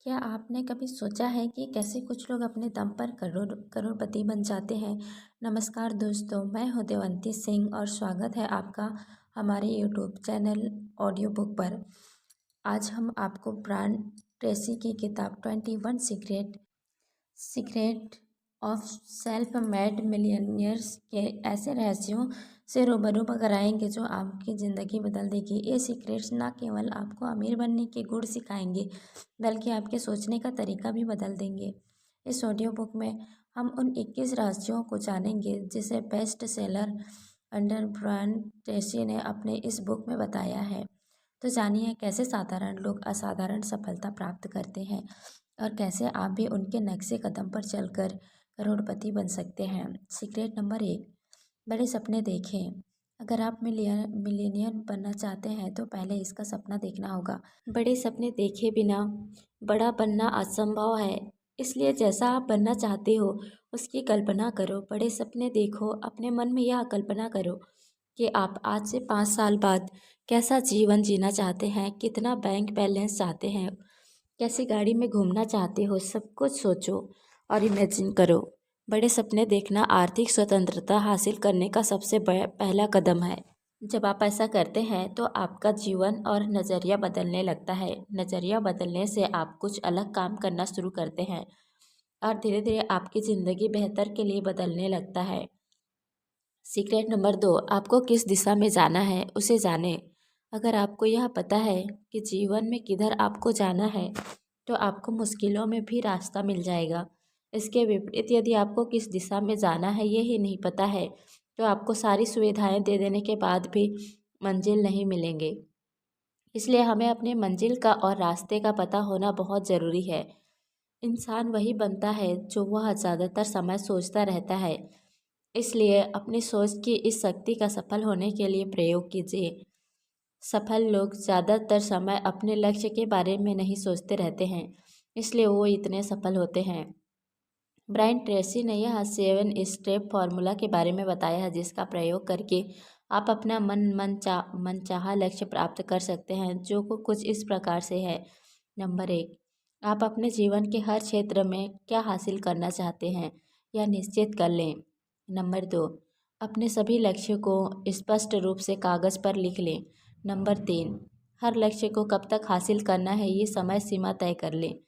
क्या आपने कभी सोचा है कि कैसे कुछ लोग अपने दम पर करोड़पति बन जाते हैं। नमस्कार दोस्तों, मैं हूं देवंती सिंह और स्वागत है आपका हमारे यूट्यूब चैनल ऑडियो बुक पर। आज हम आपको ब्रांड ट्रेसी की किताब 21 secret of self made millionaires के ऐसे रहस्यों से रूबरू कराएंगे जो आपकी ज़िंदगी बदल देगी। ये सीक्रेट्स ना केवल आपको अमीर बनने के गुण सिखाएंगे बल्कि आपके सोचने का तरीका भी बदल देंगे। इस ऑडियो बुक में हम उन 21 रहस्यों को जानेंगे जिसे best seller under brand Tracy ने अपने इस बुक में बताया है। तो जानिए कैसे साधारण लोग असाधारण सफलता प्राप्त करते हैं और कैसे आप भी उनके नक्शे कदम पर चलकर करोड़पति बन सकते हैं। सीक्रेट नंबर 1, बड़े सपने देखें। अगर आप मिलेनियर बनना चाहते हैं तो पहले इसका सपना देखना होगा। बड़े सपने देखे बिना बड़ा बनना असंभव है। इसलिए जैसा आप बनना चाहते हो उसकी कल्पना करो। बड़े सपने देखो, अपने मन में यह कल्पना करो कि आप आज से 5 साल बाद कैसा जीवन जीना चाहते हैं, कितना बैंक बैलेंस चाहते हैं, कैसी गाड़ी में घूमना चाहते हो। सब कुछ सोचो और इमेजिन करो। बड़े सपने देखना आर्थिक स्वतंत्रता हासिल करने का सबसे पहला कदम है। जब आप ऐसा करते हैं तो आपका जीवन और नज़रिया बदलने लगता है। नज़रिया बदलने से आप कुछ अलग काम करना शुरू करते हैं और धीरे धीरे आपकी ज़िंदगी बेहतर के लिए बदलने लगता है। सीक्रेट नंबर 2, आपको किस दिशा में जाना है उसे जानें। अगर आपको यह पता है कि जीवन में किधर आपको जाना है तो आपको मुश्किलों में भी रास्ता मिल जाएगा। इसके विपरीत यदि आपको किस दिशा में जाना है ये ही नहीं पता है तो आपको सारी सुविधाएं दे देने के बाद भी मंजिल नहीं मिलेंगे। इसलिए हमें अपने मंजिल का और रास्ते का पता होना बहुत ज़रूरी है। इंसान वही बनता है जो वह ज़्यादातर समय सोचता रहता है। इसलिए अपनी सोच की इस शक्ति का सफल होने के लिए प्रयोग कीजिए। सफल लोग ज़्यादातर समय अपने लक्ष्य के बारे में नहीं सोचते रहते हैं, इसलिए वो इतने सफल होते हैं। ब्रायन ट्रेसी ने यह 7 स्टेप फार्मूला के बारे में बताया है जिसका प्रयोग करके आप अपना मनचाहा लक्ष्य प्राप्त कर सकते हैं, जो को कुछ इस प्रकार से है। नंबर 1, आप अपने जीवन के हर क्षेत्र में क्या हासिल करना चाहते हैं यह निश्चित कर लें। नंबर 2, अपने सभी लक्ष्य को स्पष्ट रूप से कागज़ पर लिख लें। नंबर 3, हर लक्ष्य को कब तक हासिल करना है ये समय सीमा तय कर लें।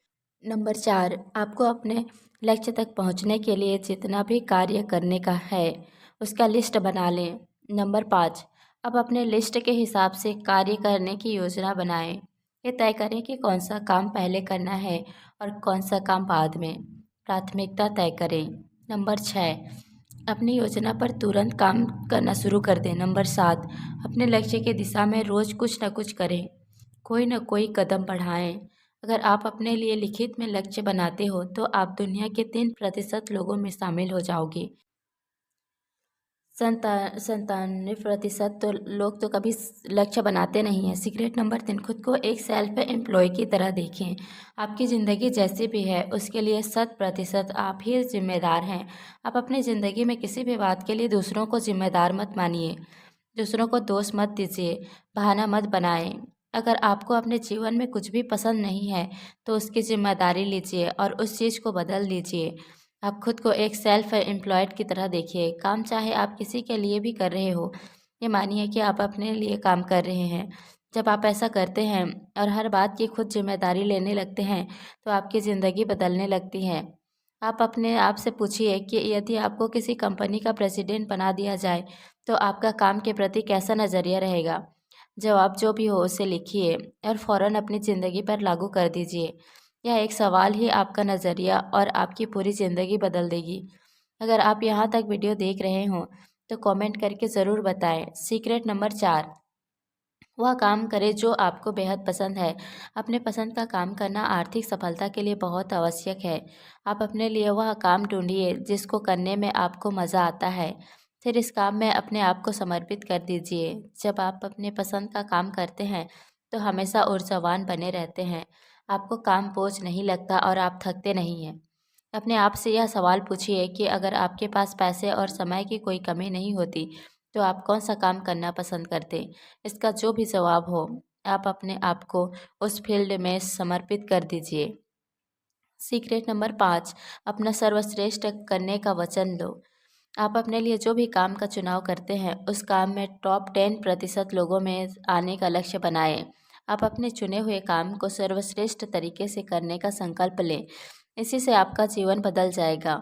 नंबर 4, आपको अपने लक्ष्य तक पहुंचने के लिए जितना भी कार्य करने का है उसका लिस्ट बना लें। नंबर 5, अब अपने लिस्ट के हिसाब से कार्य करने की योजना बनाएं। ये तय करें कि कौन सा काम पहले करना है और कौन सा काम बाद में। प्राथमिकता तय करें। नंबर 6, अपनी योजना पर तुरंत काम करना शुरू कर दें। नंबर 7, अपने लक्ष्य की दिशा में रोज़ कुछ न कुछ करें, कोई न कोई कदम बढ़ाएं। अगर आप अपने लिए लिखित में लक्ष्य बनाते हो तो आप दुनिया के 3% लोगों में शामिल हो जाओगे। 97% तो लोग तो कभी लक्ष्य बनाते नहीं हैं। सीक्रेट नंबर 3, खुद को एक सेल्फ एम्प्लॉय की तरह देखें। आपकी ज़िंदगी जैसी भी है उसके लिए 100% आप ही जिम्मेदार हैं। आप अपनी ज़िंदगी में किसी भी बात के लिए दूसरों को जिम्मेदार मत मानिए, दूसरों को दोष मत दीजिए, बहाना मत बनाएं। अगर आपको अपने जीवन में कुछ भी पसंद नहीं है तो उसकी जिम्मेदारी लीजिए और उस चीज़ को बदल दीजिए। आप खुद को एक सेल्फ एम्प्लॉयड की तरह देखिए। काम चाहे आप किसी के लिए भी कर रहे हो, ये मानिए कि आप अपने लिए काम कर रहे हैं। जब आप ऐसा करते हैं और हर बात की खुद जिम्मेदारी लेने लगते हैं तो आपकी ज़िंदगी बदलने लगती है। आप अपने आप से पूछिए कि यदि आपको किसी कंपनी का प्रेसिडेंट बना दिया जाए तो आपका काम के प्रति कैसा नज़रिया रहेगा। जवाब जो भी हो उसे लिखिए और फ़ौरन अपनी ज़िंदगी पर लागू कर दीजिए। यह एक सवाल ही आपका नज़रिया और आपकी पूरी ज़िंदगी बदल देगी। अगर आप यहाँ तक वीडियो देख रहे हों तो कमेंट करके ज़रूर बताएं। सीक्रेट नंबर 4, वह काम करें जो आपको बेहद पसंद है। अपने पसंद का काम करना आर्थिक सफलता के लिए बहुत आवश्यक है। आप अपने लिए वह काम ढूंढिए जिसको करने में आपको मज़ा आता है। फिर इस काम में अपने आप को समर्पित कर दीजिए। जब आप अपने पसंद का काम करते हैं तो हमेशा ऊर्जावान बने रहते हैं। आपको काम बोझ नहीं लगता और आप थकते नहीं हैं। अपने आप से यह सवाल पूछिए कि अगर आपके पास पैसे और समय की कोई कमी नहीं होती तो आप कौन सा काम करना पसंद करते। इसका जो भी जवाब हो आप अपने आप को उस फील्ड में समर्पित कर दीजिए। सीक्रेट नंबर 5, अपना सर्वश्रेष्ठ करने का वचन लो। आप अपने लिए जो भी काम का चुनाव करते हैं उस काम में टॉप 10% लोगों में आने का लक्ष्य बनाएं। आप अपने चुने हुए काम को सर्वश्रेष्ठ तरीके से करने का संकल्प लें। इसी से आपका जीवन बदल जाएगा।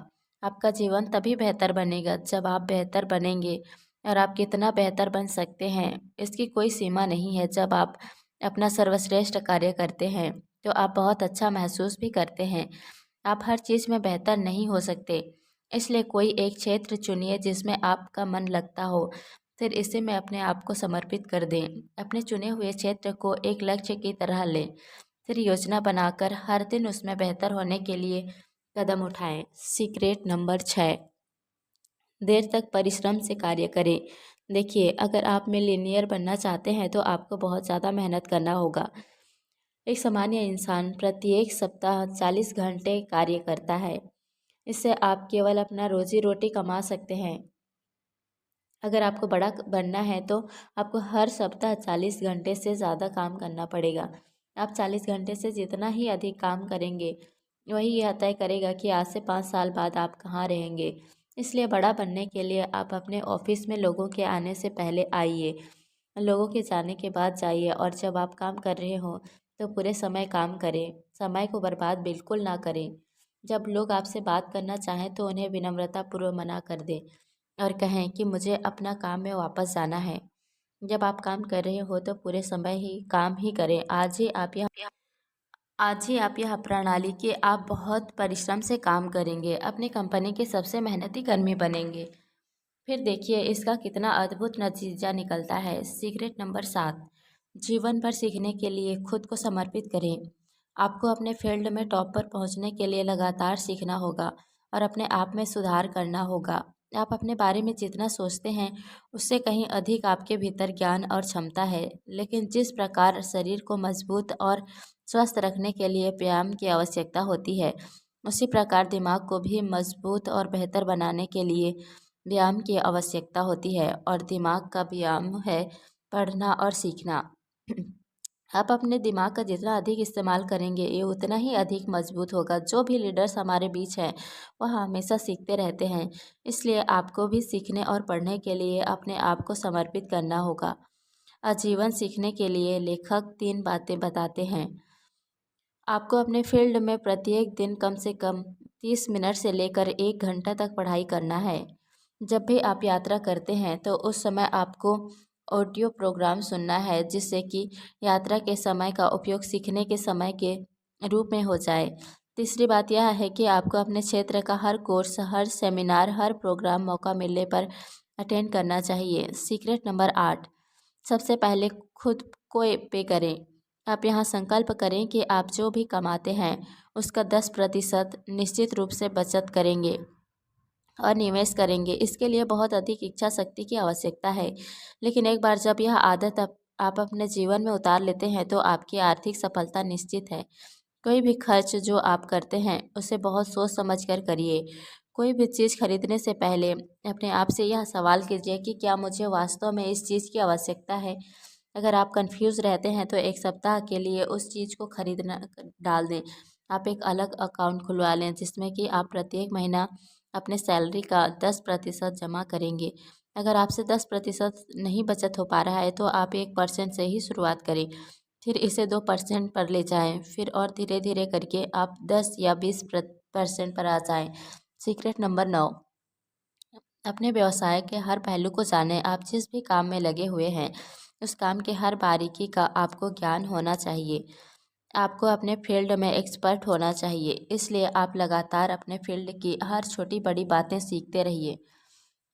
आपका जीवन तभी बेहतर बनेगा जब आप बेहतर बनेंगे। और आप कितना बेहतर बन सकते हैं इसकी कोई सीमा नहीं है। जब आप अपना सर्वश्रेष्ठ कार्य करते हैं तो आप बहुत अच्छा महसूस भी करते हैं। आप हर चीज़ में बेहतर नहीं हो सकते, इसलिए कोई एक क्षेत्र चुनिए जिसमें आपका मन लगता हो। फिर इसे में अपने आप को समर्पित कर दें। अपने चुने हुए क्षेत्र को एक लक्ष्य की तरह लें। फिर योजना बनाकर हर दिन उसमें बेहतर होने के लिए कदम उठाएं। सीक्रेट नंबर 6, देर तक परिश्रम से कार्य करें। देखिए, अगर आप मिलीनियर बनना चाहते हैं तो आपको बहुत ज़्यादा मेहनत करना होगा। एक सामान्य इंसान प्रत्येक सप्ताह 40 घंटे कार्य करता है। इससे आप केवल अपना रोजी रोटी कमा सकते हैं। अगर आपको बड़ा बनना है तो आपको हर सप्ताह 40 घंटे से ज़्यादा काम करना पड़ेगा। आप 40 घंटे से जितना ही अधिक काम करेंगे वही यह तय करेगा कि आज से 5 साल बाद आप कहाँ रहेंगे। इसलिए बड़ा बनने के लिए आप अपने ऑफिस में लोगों के आने से पहले आइए, लोगों के जाने के बाद जाइए, और जब आप काम कर रहे हो तो पूरे समय काम करें। समय को बर्बाद बिल्कुल ना करें। जब लोग आपसे बात करना चाहें तो उन्हें विनम्रतापूर्वक मना कर दें और कहें कि मुझे अपना काम में वापस जाना है। जब आप काम कर रहे हो तो पूरे समय ही काम ही करें। आज ही आप यह प्रणाली कि आप बहुत परिश्रम से काम करेंगे, अपनी कंपनी के सबसे मेहनती कर्मी बनेंगे। फिर देखिए इसका कितना अद्भुत नतीजा निकलता है। सीक्रेट नंबर 7, जीवन भर सीखने के लिए खुद को समर्पित करें। आपको अपने फील्ड में टॉप पर पहुंचने के लिए लगातार सीखना होगा और अपने आप में सुधार करना होगा। आप अपने बारे में जितना सोचते हैं उससे कहीं अधिक आपके भीतर ज्ञान और क्षमता है। लेकिन जिस प्रकार शरीर को मजबूत और स्वस्थ रखने के लिए व्यायाम की आवश्यकता होती है, उसी प्रकार दिमाग को भी मजबूत और बेहतर बनाने के लिए व्यायाम की आवश्यकता होती है। और दिमाग का व्यायाम है पढ़ना और सीखना। आप अपने दिमाग का जितना अधिक इस्तेमाल करेंगे ये उतना ही अधिक मजबूत होगा। जो भी लीडर्स हमारे बीच हैं वह हमेशा सीखते रहते हैं, इसलिए आपको भी सीखने और पढ़ने के लिए अपने आप को समर्पित करना होगा। आजीवन सीखने के लिए लेखक 3 बातें बताते हैं। आपको अपने फील्ड में प्रत्येक दिन कम से कम 30 मिनट से लेकर 1 घंटा तक पढ़ाई करना है। जब भी आप यात्रा करते हैं तो उस समय आपको ऑडियो प्रोग्राम सुनना है, जिससे कि यात्रा के समय का उपयोग सीखने के समय के रूप में हो जाए। तीसरी बात यह है कि आपको अपने क्षेत्र का हर कोर्स, हर सेमिनार, हर प्रोग्राम मौका मिलने पर अटेंड करना चाहिए। सीक्रेट नंबर 8, सबसे पहले खुद को पे करें। आप यहाँ संकल्प करें कि आप जो भी कमाते हैं उसका 10% निश्चित रूप से बचत करेंगे और निवेश करेंगे। इसके लिए बहुत अधिक इच्छा शक्ति की आवश्यकता है, लेकिन एक बार जब यह आदत आप अपने जीवन में उतार लेते हैं तो आपकी आर्थिक सफलता निश्चित है। कोई भी खर्च जो आप करते हैं उसे बहुत सोच समझ कर करिए। कोई भी चीज़ खरीदने से पहले अपने आप से यह सवाल कीजिए कि क्या मुझे वास्तव में इस चीज़ की आवश्यकता है। अगर आप कंफ्यूज रहते हैं तो 1 सप्ताह के लिए उस चीज़ को खरीदना डाल दें। आप एक अलग अकाउंट खुलवा लें जिसमें कि आप प्रत्येक महीना अपने सैलरी का 10% जमा करेंगे। अगर आपसे 10% नहीं बचत हो पा रहा है तो आप 1% से ही शुरुआत करें, फिर इसे 2% पर ले जाएं, फिर और धीरे धीरे करके आप 10 या 20% पर आ जाएं। सीक्रेट नंबर 9, अपने व्यवसाय के हर पहलू को जानें। आप जिस भी काम में लगे हुए हैं उस काम के हर बारीकी का आपको ज्ञान होना चाहिए। आपको अपने फील्ड में एक्सपर्ट होना चाहिए, इसलिए आप लगातार अपने फील्ड की हर छोटी बड़ी बातें सीखते रहिए।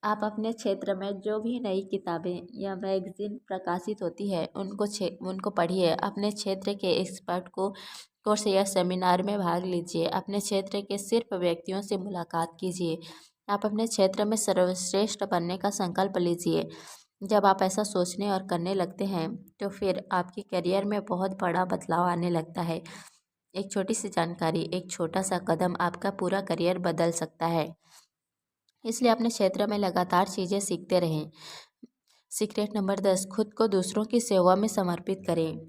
आप अपने क्षेत्र में जो भी नई किताबें या मैगजीन प्रकाशित होती है उनको पढ़िए। अपने क्षेत्र के एक्सपर्ट को कोर्स या सेमिनार में भाग लीजिए। अपने क्षेत्र के सिर्फ व्यक्तियों से मुलाकात कीजिए। आप अपने क्षेत्र में सर्वश्रेष्ठ बनने का संकल्प लीजिए। जब आप ऐसा सोचने और करने लगते हैं तो फिर आपके करियर में बहुत बड़ा बदलाव आने लगता है। एक छोटी सी जानकारी, एक छोटा सा कदम आपका पूरा करियर बदल सकता है। इसलिए अपने क्षेत्र में लगातार चीज़ें सीखते रहें। सीक्रेट नंबर 10, खुद को दूसरों की सेवा में समर्पित करें।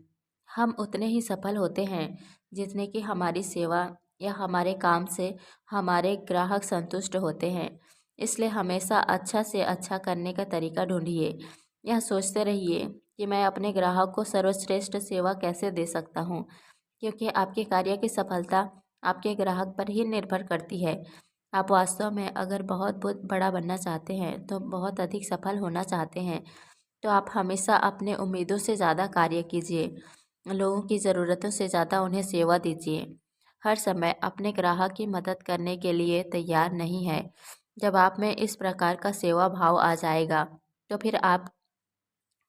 हम उतने ही सफल होते हैं जितने कि हमारी सेवा या हमारे काम से हमारे ग्राहक संतुष्ट होते हैं। इसलिए हमेशा अच्छा से अच्छा करने का तरीका ढूंढिए। यह सोचते रहिए कि मैं अपने ग्राहक को सर्वश्रेष्ठ सेवा कैसे दे सकता हूँ, क्योंकि आपके कार्य की सफलता आपके ग्राहक पर ही निर्भर करती है। आप वास्तव में अगर बहुत बहुत बड़ा बनना चाहते हैं, तो बहुत अधिक सफल होना चाहते हैं, तो आप हमेशा अपने उम्मीदों से ज़्यादा कार्य कीजिए। लोगों की ज़रूरतों से ज़्यादा उन्हें सेवा दीजिए। हर समय अपने ग्राहक की मदद करने के लिए तैयार नहीं है। जब आप में इस प्रकार का सेवा भाव आ जाएगा, तो फिर आप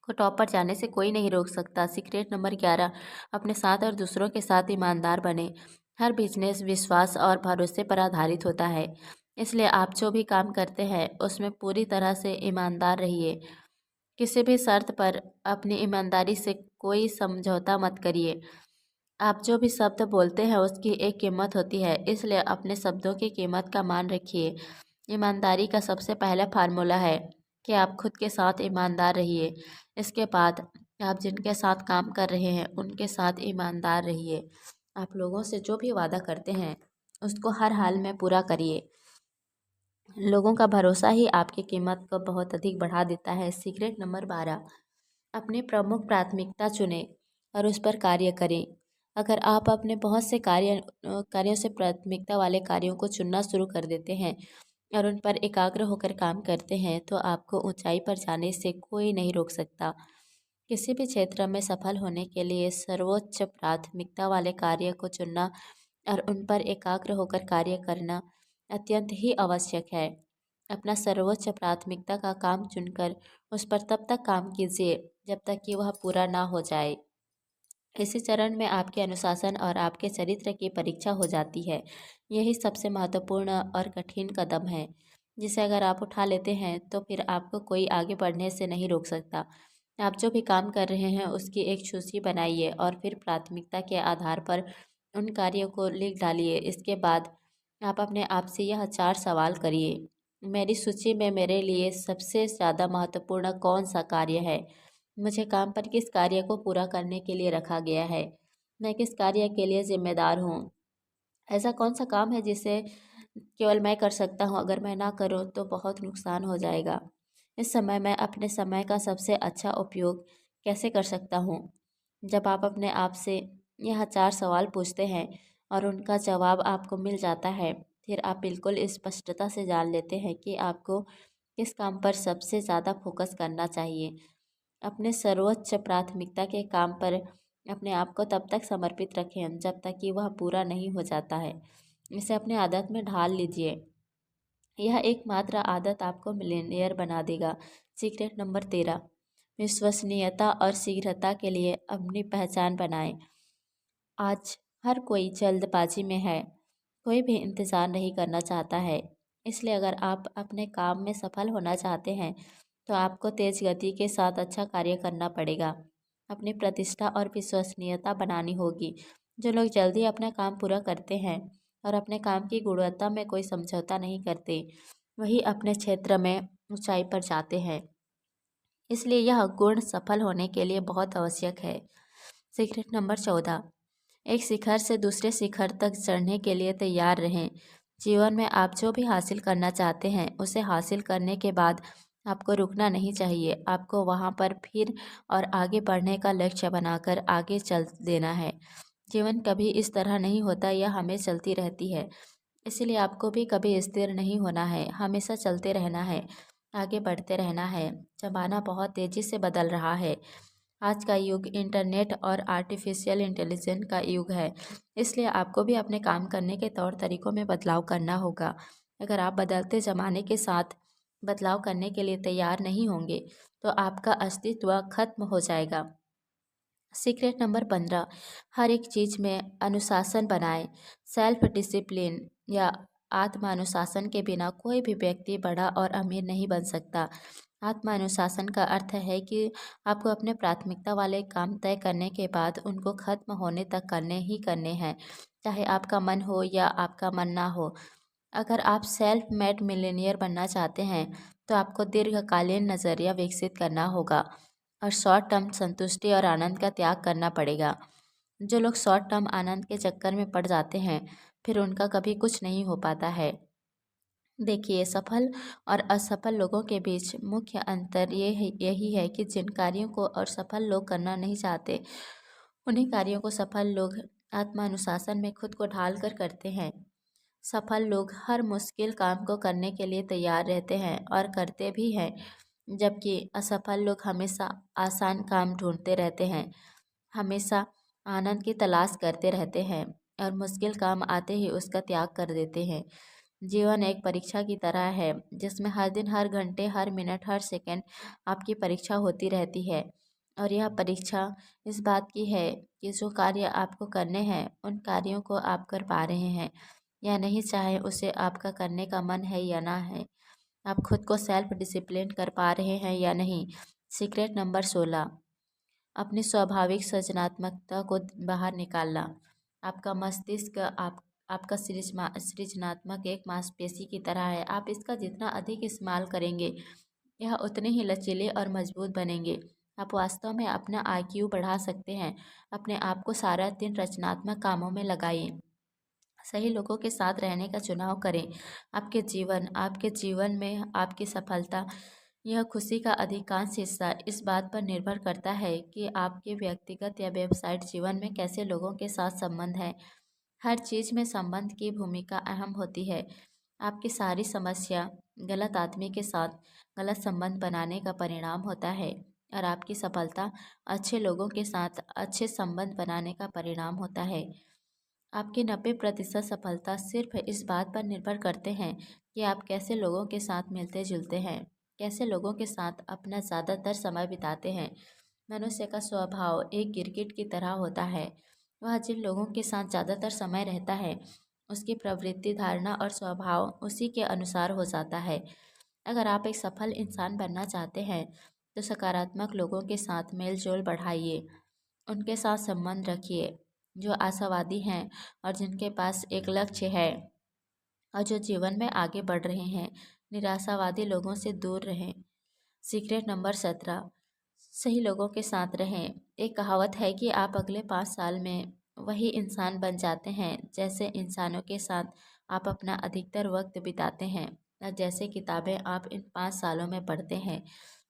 को टॉप पर जाने से कोई नहीं रोक सकता। सीक्रेट नंबर 11, अपने साथ और दूसरों के साथ ईमानदार बने। हर बिजनेस विश्वास और भरोसे पर आधारित होता है। इसलिए आप जो भी काम करते हैं उसमें पूरी तरह से ईमानदार रहिए। किसी भी शर्त पर अपनी ईमानदारी से कोई समझौता मत करिए। आप जो भी शब्द बोलते हैं उसकी एक कीमत होती है, इसलिए अपने शब्दों की कीमत का मान रखिए। ईमानदारी का सबसे पहला फार्मूला है कि आप खुद के साथ ईमानदार रहिए। इसके बाद आप जिनके साथ काम कर रहे हैं उनके साथ ईमानदार रहिए। आप लोगों से जो भी वादा करते हैं उसको हर हाल में पूरा करिए। लोगों का भरोसा ही आपकी कीमत को बहुत अधिक बढ़ा देता है। सीक्रेट नंबर 12, अपनी प्रमुख प्राथमिकता चुनें और उस पर कार्य करें। अगर आप अपने बहुत से कार्यों से प्राथमिकता वाले कार्यों को चुनना शुरू कर देते हैं और उन पर एकाग्र होकर काम करते हैं, तो आपको ऊंचाई पर जाने से कोई नहीं रोक सकता। किसी भी क्षेत्र में सफल होने के लिए सर्वोच्च प्राथमिकता वाले कार्य को चुनना और उन पर एकाग्र होकर कार्य करना अत्यंत ही आवश्यक है। अपना सर्वोच्च प्राथमिकता का काम चुनकर उस पर तब तक काम कीजिए जब तक कि वह पूरा ना हो जाए। इसी चरण में आपके अनुशासन और आपके चरित्र की परीक्षा हो जाती है। यही सबसे महत्वपूर्ण और कठिन कदम है, जिसे अगर आप उठा लेते हैं तो फिर आपको कोई आगे बढ़ने से नहीं रोक सकता। आप जो भी काम कर रहे हैं उसकी एक सूची बनाइए और फिर प्राथमिकता के आधार पर उन कार्यों को लिख डालिए। इसके बाद आप अपने आप से यह 4 सवाल करिए। मेरी सूची में मेरे लिए सबसे ज़्यादा महत्वपूर्ण कौन सा कार्य है? मुझे काम पर किस कार्य को पूरा करने के लिए रखा गया है? मैं किस कार्य के लिए जिम्मेदार हूँ? ऐसा कौन सा काम है जिसे केवल मैं कर सकता हूँ, अगर मैं ना करूँ तो बहुत नुकसान हो जाएगा। इस समय मैं अपने समय का सबसे अच्छा उपयोग कैसे कर सकता हूँ? जब आप अपने आप से यह 4 सवाल पूछते हैं और उनका जवाब आपको मिल जाता है, फिर आप बिल्कुल स्पष्टता से जान लेते हैं कि आपको किस काम पर सबसे ज़्यादा फोकस करना चाहिए। अपने सर्वोच्च प्राथमिकता के काम पर अपने आप को तब तक समर्पित रखें जब तक कि वह पूरा नहीं हो जाता है। इसे अपने आदत में ढाल लीजिए। यह एकमात्र आदत आपको मिलियनेयर बना देगा। सीक्रेट नंबर 13, विश्वसनीयता और शीघ्रता के लिए अपनी पहचान बनाएं। आज हर कोई जल्दबाजी में है, कोई भी इंतज़ार नहीं करना चाहता है। इसलिए अगर आप अपने काम में सफल होना चाहते हैं, तो आपको तेज़ गति के साथ अच्छा कार्य करना पड़ेगा। अपनी प्रतिष्ठा और विश्वसनीयता बनानी होगी। जो लोग जल्दी अपना काम पूरा करते हैं और अपने काम की गुणवत्ता में कोई समझौता नहीं करते, वही अपने क्षेत्र में ऊंचाई पर जाते हैं। इसलिए यह गुण सफल होने के लिए बहुत आवश्यक है। सीक्रेट नंबर 14, एक शिखर से दूसरे शिखर तक चढ़ने के लिए तैयार रहें। जीवन में आप जो भी हासिल करना चाहते हैं उसे हासिल करने के बाद आपको रुकना नहीं चाहिए। आपको वहाँ पर फिर और आगे बढ़ने का लक्ष्य बनाकर आगे चल देना है। जीवन कभी इस तरह नहीं होता, यह हमें चलती रहती है। इसलिए आपको भी कभी स्थिर नहीं होना है, हमेशा चलते रहना है, आगे बढ़ते रहना है। ज़माना बहुत तेज़ी से बदल रहा है। आज का युग इंटरनेट और आर्टिफिशियल इंटेलिजेंस का युग है। इसलिए आपको भी अपने काम करने के तौर तरीकों में बदलाव करना होगा। अगर आप बदलते ज़माने के साथ बदलाव करने के लिए तैयार नहीं होंगे, तो आपका अस्तित्व खत्म हो जाएगा। सीक्रेट नंबर 15, हर एक चीज़ में अनुशासन बनाएं। सेल्फ डिसिप्लिन या आत्मानुशासन के बिना कोई भी व्यक्ति बड़ा और अमीर नहीं बन सकता। आत्मानुशासन का अर्थ है कि आपको अपने प्राथमिकता वाले काम तय करने के बाद उनको खत्म होने तक करने ही करने हैं, चाहे आपका मन हो या आपका मन ना हो। अगर आप सेल्फ मेड मिलियनियर बनना चाहते हैं, तो आपको दीर्घकालीन नज़रिया विकसित करना होगा और शॉर्ट टर्म संतुष्टि और आनंद का त्याग करना पड़ेगा। जो लोग शॉर्ट टर्म आनंद के चक्कर में पड़ जाते हैं, फिर उनका कभी कुछ नहीं हो पाता है। देखिए, सफल और असफल लोगों के बीच मुख्य अंतर यही है कि जिन कार्यों को असफल लोग करना नहीं चाहते, उन्हीं कार्यों को सफल लोग आत्मानुशासन में खुद को ढाल कर करते हैं। सफल लोग हर मुश्किल काम को करने के लिए तैयार रहते हैं और करते भी हैं, जबकि असफल लोग हमेशा आसान काम ढूंढते रहते हैं, हमेशा आनंद की तलाश करते रहते हैं और मुश्किल काम आते ही उसका त्याग कर देते हैं। जीवन एक परीक्षा की तरह है, जिसमें हर दिन, हर घंटे, हर मिनट, हर सेकंड आपकी परीक्षा होती रहती है। और यह परीक्षा इस बात की है कि जो कार्य आपको करने हैं, उन कार्यों को आप कर पा रहे हैं या नहीं, चाहे उसे आपका करने का मन है या ना है। आप खुद को सेल्फ डिसिप्लिन कर पा रहे हैं या नहीं। सीक्रेट नंबर 16, अपनी स्वाभाविक सृजनात्मकता को बाहर निकालना। आपका मस्तिष्क आपका सृजनात्मक एक मांसपेशी की तरह है। आप इसका जितना अधिक इस्तेमाल करेंगे, यह उतने ही लचीले और मजबूत बनेंगे। आप वास्तव में अपना IQ बढ़ा सकते हैं। अपने आप को सारा दिन रचनात्मक कामों में लगाइए। सही लोगों के साथ रहने का चुनाव करें। आपके जीवन में आपकी सफलता, यह खुशी का अधिकांश हिस्सा इस बात पर निर्भर करता है कि आपके व्यक्तिगत या व्यावसायिक जीवन में कैसे लोगों के साथ संबंध है। हर चीज़ में संबंध की भूमिका अहम होती है। आपकी सारी समस्या गलत आदमी के साथ गलत संबंध बनाने का परिणाम होता है, और आपकी सफलता अच्छे लोगों के साथ अच्छे संबंध बनाने का परिणाम होता है। आपकी 90% सफलता सिर्फ इस बात पर निर्भर करते हैं कि आप कैसे लोगों के साथ मिलते जुलते हैं, कैसे लोगों के साथ अपना ज़्यादातर समय बिताते हैं। मनुष्य का स्वभाव एक गिरगिट की तरह होता है। वह जिन लोगों के साथ ज़्यादातर समय रहता है, उसकी प्रवृत्ति, धारणा और स्वभाव उसी के अनुसार हो जाता है। अगर आप एक सफल इंसान बनना चाहते हैं, तो सकारात्मक लोगों के साथ मेल जोल बढ़ाइए। उनके साथ संबंध रखिए जो आशावादी हैं और जिनके पास एक लक्ष्य है और जो जीवन में आगे बढ़ रहे हैं। निराशावादी लोगों से दूर रहें। सीक्रेट नंबर 17, सही लोगों के साथ रहें। एक कहावत है कि आप अगले 5 साल में वही इंसान बन जाते हैं जैसे इंसानों के साथ आप अपना अधिकतर वक्त बिताते हैं और जैसे किताबें आप इन 5 सालों में पढ़ते हैं।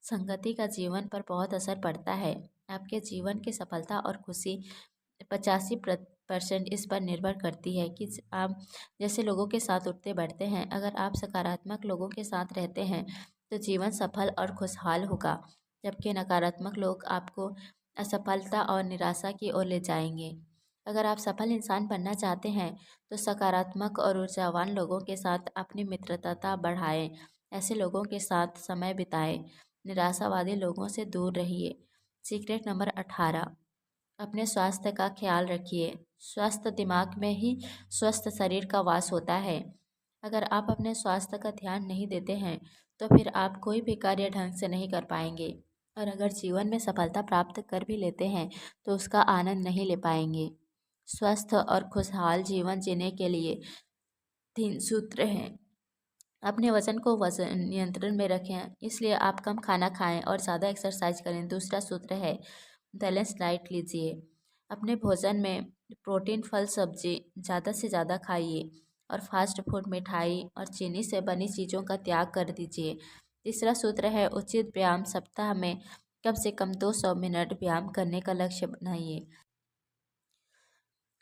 संगति का जीवन पर बहुत असर पड़ता है। आपके जीवन की सफलता और खुशी 85% इस पर निर्भर करती है कि आप जैसे लोगों के साथ उठते बैठते हैं। अगर आप सकारात्मक लोगों के साथ रहते हैं, तो जीवन सफल और खुशहाल होगा, जबकि नकारात्मक लोग आपको असफलता और निराशा की ओर ले जाएंगे। अगर आप सफल इंसान बनना चाहते हैं, तो सकारात्मक और ऊर्जावान लोगों के साथ अपनी मित्रता बढ़ाएं। ऐसे लोगों के साथ समय बिताएं। निराशावादी लोगों से दूर रहिए। सीक्रेट नंबर 18, अपने स्वास्थ्य का ख्याल रखिए। स्वस्थ दिमाग में ही स्वस्थ शरीर का वास होता है। अगर आप अपने स्वास्थ्य का ध्यान नहीं देते हैं, तो फिर आप कोई भी कार्य ढंग से नहीं कर पाएंगे, और अगर जीवन में सफलता प्राप्त कर भी लेते हैं, तो उसका आनंद नहीं ले पाएंगे। स्वस्थ और खुशहाल जीवन जीने के लिए 3 सूत्र हैं। अपने वजन को वजन नियंत्रण में रखें, इसलिए आप कम खाना खाएं और ज़्यादा एक्सरसाइज करें। दूसरा सूत्र है बैलेंस डाइट लीजिए। अपने भोजन में प्रोटीन, फल, सब्जी ज़्यादा से ज़्यादा खाइए और फास्ट फूड, मिठाई और चीनी से बनी चीज़ों का त्याग कर दीजिए। तीसरा सूत्र है उचित व्यायाम। सप्ताह में कम से कम 200 मिनट व्यायाम करने का लक्ष्य बनाइए।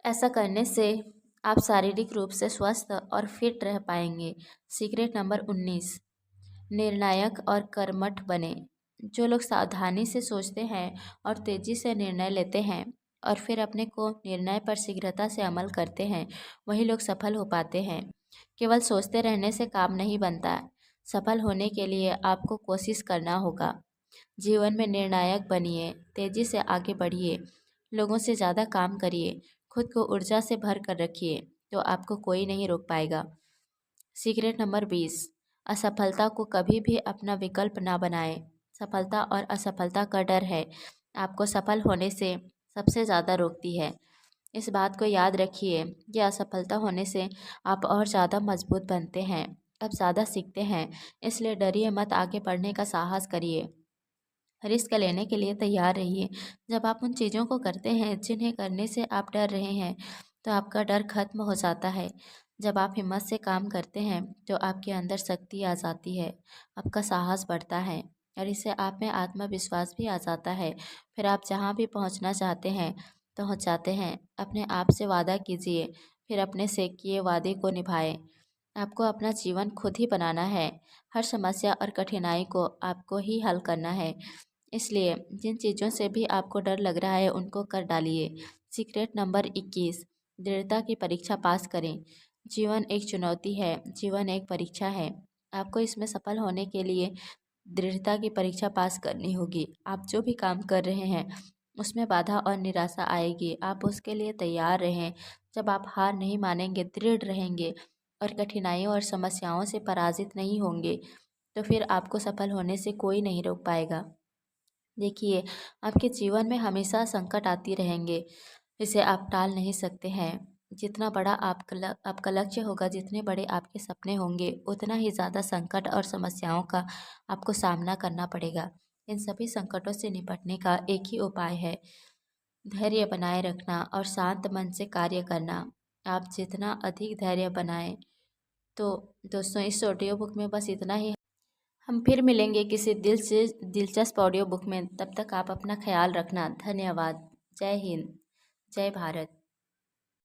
ऐसा करने से आप शारीरिक रूप से स्वस्थ और फिट रह पाएंगे। सीक्रेट नंबर 19, निर्णायक और कर्मठ बने। जो लोग सावधानी से सोचते हैं और तेजी से निर्णय लेते हैं और फिर अपने को निर्णय पर शीघ्रता से अमल करते हैं, वही लोग सफल हो पाते हैं। केवल सोचते रहने से काम नहीं बनता। सफल होने के लिए आपको कोशिश करना होगा। जीवन में निर्णायक बनिए, तेजी से आगे बढ़िए, लोगों से ज़्यादा काम करिए, खुद को ऊर्जा से भर कर रखिए, तो आपको कोई नहीं रोक पाएगा। सीक्रेट नंबर 20, असफलता को कभी भी अपना विकल्प ना बनाएं। सफलता और असफलता का डर है आपको सफल होने से सबसे ज़्यादा रोकती है। इस बात को याद रखिए कि असफलता होने से आप और ज़्यादा मजबूत बनते हैं, अब ज़्यादा सीखते हैं। इसलिए डरिए मत, आगे बढ़ने का साहस करिए, रिस्क लेने के लिए तैयार रहिए। जब आप उन चीज़ों को करते हैं जिन्हें करने से आप डर रहे हैं, तो आपका डर खत्म हो जाता है। जब आप हिम्मत से काम करते हैं तो आपके अंदर शक्ति आ जाती है, आपका साहस बढ़ता है और इससे आप में आत्मविश्वास भी आ जाता है। फिर आप जहाँ भी पहुँचना चाहते हैं पहुँच जाते हैं। अपने आप से वादा कीजिए, फिर अपने से किए वादे को निभाएं। आपको अपना जीवन खुद ही बनाना है। हर समस्या और कठिनाई को आपको ही हल करना है। इसलिए जिन चीज़ों से भी आपको डर लग रहा है उनको कर डालिए। सीक्रेट नंबर 21, दृढ़ता की परीक्षा पास करें। जीवन एक चुनौती है, जीवन एक परीक्षा है। आपको इसमें सफल होने के लिए दृढ़ता की परीक्षा पास करनी होगी। आप जो भी काम कर रहे हैं उसमें बाधा और निराशा आएगी, आप उसके लिए तैयार रहें। जब आप हार नहीं मानेंगे, दृढ़ रहेंगे और कठिनाइयों और समस्याओं से पराजित नहीं होंगे, तो फिर आपको सफल होने से कोई नहीं रोक पाएगा। देखिए, आपके जीवन में हमेशा संकट आती रहेंगे, इसे आप टाल नहीं सकते हैं। जितना बड़ा आपका लक्ष्य होगा, जितने बड़े आपके सपने होंगे, उतना ही ज़्यादा संकट और समस्याओं का आपको सामना करना पड़ेगा। इन सभी संकटों से निपटने का एक ही उपाय है, धैर्य बनाए रखना और शांत मन से कार्य करना। आप जितना अधिक धैर्य बनाएं, तो दोस्तों इस ऑडियो बुक में बस इतना ही। हम फिर मिलेंगे किसी दिल से दिलचस्प ऑडियो बुक में। तब तक आप अपना ख्याल रखना। धन्यवाद। जय हिंद। जय भारत।